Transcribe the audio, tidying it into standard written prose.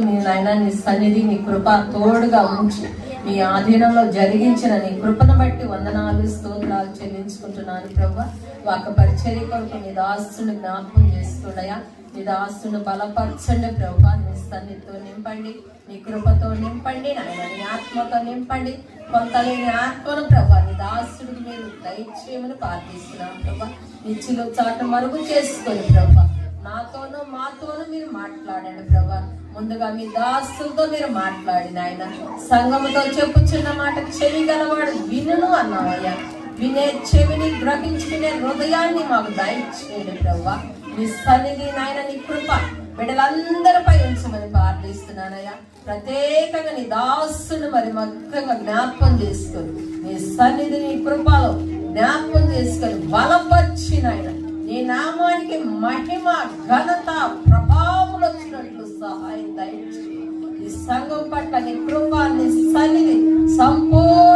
నాయన నీ సన్నిధి నీ కృప తోడుగా ఉంచి నీ ఆధీనంలో జరిగించిన నీ కృపను బట్టి వందనాలు స్తోత్రాలు చెల్లించుకుంటున్నాను ప్రభా. ఒక పరిచర్య కొరకు నీ దాసుని జ్ఞాపకం చేస్తుండయా, నీ దాసుని బలపరచండి ప్రభా. నీ సన్నిధితో నింపండి, నీ కృపతో నింపండి నాయన, నీ ఆత్మతో నింపండి. కొంతలేని ఆత్మను ప్రభా నీ దాసుడికి మీరు దయచేయమని ప్రార్థిస్తున్నాను ప్రభా. నిచ్చిలో చాటు మరుగు చేసుకొని ప్రభా నాతోనూ మాతోనూ మీరు మాట్లాడండి ప్రభా. ముందుగా మీ దాసులతో మీరు మాట్లాడిన ఆయన సంఘముతో చెప్పుచున్న మాట చెవి గలవాడు వినును అన్నావయ్యా. వినే చెవిని గ్రహించుకునే హృదయాన్ని మాకు దయచేయండి ప్రభా. నీ సన్నిధి నాయన నీ కృప బిడ్డలందరిపై ఉంచమని ప్రార్థిస్తున్నానయ్యా. ప్రత్యేకంగా నీ దాసును మరి మగ్గంగా జ్ఞాపకం చేసుకొని నీ సన్నిధి నీ కృపలో జ్ఞాపకం చేసుకొని బలపరిచిన ఆయన నీ నామానికి మహిమ ఘనత ప్రభావం వచ్చినట్లు సహాయం దయచేయండి. ఈ సంఘం పట్ల నీ కృప నీ సన్నిధి సంపూర్ణ